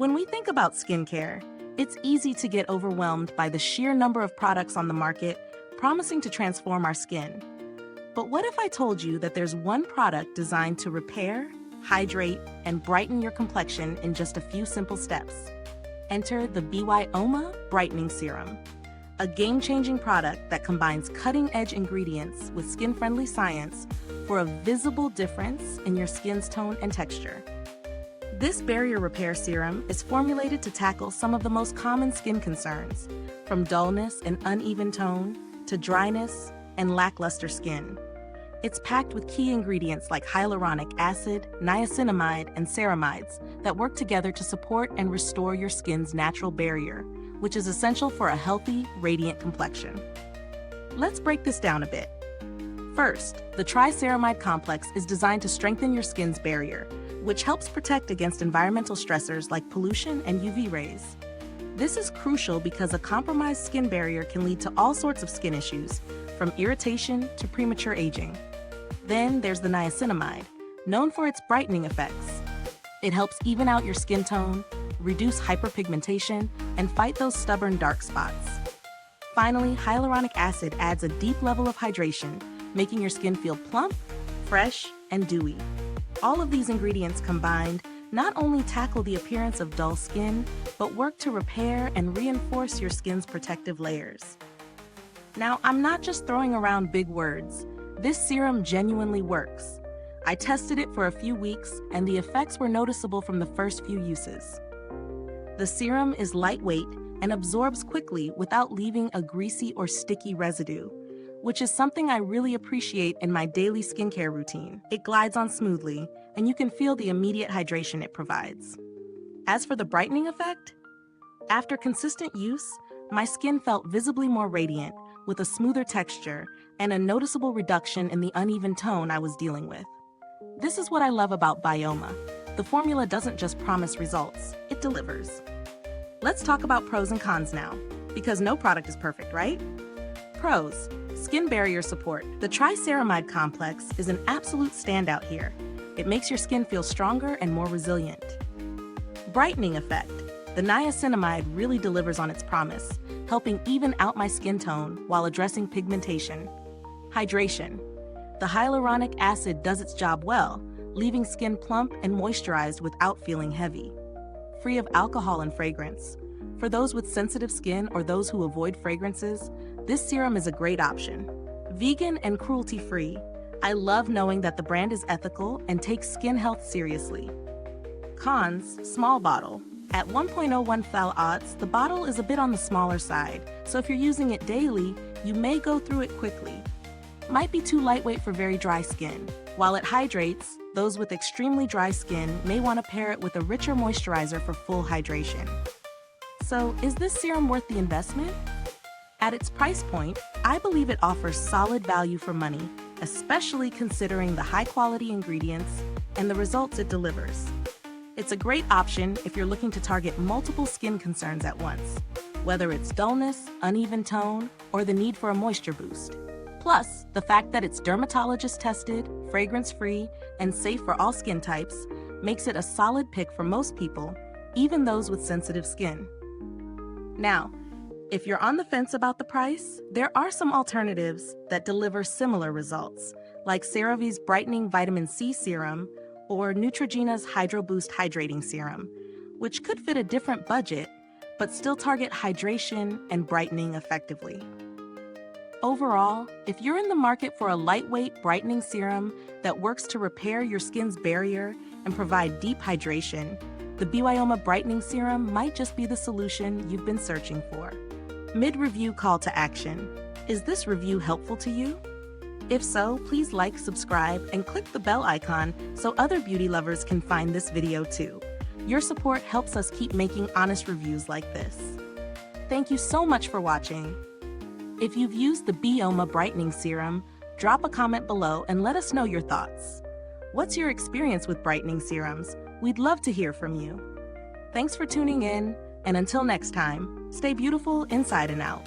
When we think about skincare, it's easy to get overwhelmed by the sheer number of products on the market promising to transform our skin. But what if I told you that there's one product designed to repair, hydrate, and brighten your complexion in just a few simple steps? Enter the BYOMA Brightening Serum, a game-changing product that combines cutting-edge ingredients with skin-friendly science for a visible difference in your skin's tone and texture. This barrier repair serum is formulated to tackle some of the most common skin concerns, from dullness and uneven tone to dryness and lackluster skin. It's packed with key ingredients like hyaluronic acid, niacinamide, and ceramides that work together to support and restore your skin's natural barrier, which is essential for a healthy, radiant complexion. Let's break this down a bit. First, the Triceramide complex is designed to strengthen your skin's barrier, which helps protect against environmental stressors like pollution and UV rays. This is crucial because a compromised skin barrier can lead to all sorts of skin issues, from irritation to premature aging. Then there's the niacinamide, known for its brightening effects. It helps even out your skin tone, reduce hyperpigmentation, and fight those stubborn dark spots. Finally, hyaluronic acid adds a deep level of hydration, making your skin feel plump, fresh, and dewy. All of these ingredients combined not only tackle the appearance of dull skin, but work to repair and reinforce your skin's protective layers. Now, I'm not just throwing around big words. This serum genuinely works. I tested it for a few weeks, and the effects were noticeable from the first few uses. The serum is lightweight and absorbs quickly without leaving a greasy or sticky residue, which is something I really appreciate in my daily skincare routine. It glides on smoothly, and you can feel the immediate hydration it provides. As for the brightening effect, after consistent use, my skin felt visibly more radiant, with a smoother texture and a noticeable reduction in the uneven tone I was dealing with. This is what I love about BYOMA. The formula doesn't just promise results, it delivers. Let's talk about pros and cons now, because no product is perfect, right? Pros: skin barrier support. The Triceramide complex is an absolute standout here. It makes your skin feel stronger and more resilient. Brightening effect. The niacinamide really delivers on its promise, helping even out my skin tone while addressing pigmentation. Hydration. The hyaluronic acid does its job well, leaving skin plump and moisturized without feeling heavy. Free of alcohol and fragrance. For those with sensitive skin or those who avoid fragrances, this serum is a great option. Vegan and cruelty-free. I love knowing that the brand is ethical and takes skin health seriously. Cons: small bottle. At 1.01 oz, the bottle is a bit on the smaller side, so if you're using it daily, you may go through it quickly. Might be too lightweight for very dry skin. While it hydrates, those with extremely dry skin may want to pair it with a richer moisturizer for full hydration. So, is this serum worth the investment? At its price point, I believe it offers solid value for money, especially considering the high-quality ingredients and the results it delivers. It's a great option if you're looking to target multiple skin concerns at once, whether it's dullness, uneven tone, or the need for a moisture boost. Plus, the fact that it's dermatologist-tested, fragrance-free, and safe for all skin types makes it a solid pick for most people, even those with sensitive skin. Now, if you're on the fence about the price, there are some alternatives that deliver similar results, like CeraVe's Brightening Vitamin C Serum or Neutrogena's Hydro Boost Hydrating Serum, which could fit a different budget, but still target hydration and brightening effectively. Overall, if you're in the market for a lightweight brightening serum that works to repair your skin's barrier and provide deep hydration, the BYOMA Brightening Serum might just be the solution you've been searching for. Mid-review call to action. Is this review helpful to you? If so, please like, subscribe, and click the bell icon so other beauty lovers can find this video too. Your support helps us keep making honest reviews like this. Thank you so much for watching. If you've used the BYOMA Brightening Serum, drop a comment below and let us know your thoughts. What's your experience with brightening serums? We'd love to hear from you. Thanks for tuning in, and until next time, stay beautiful inside and out.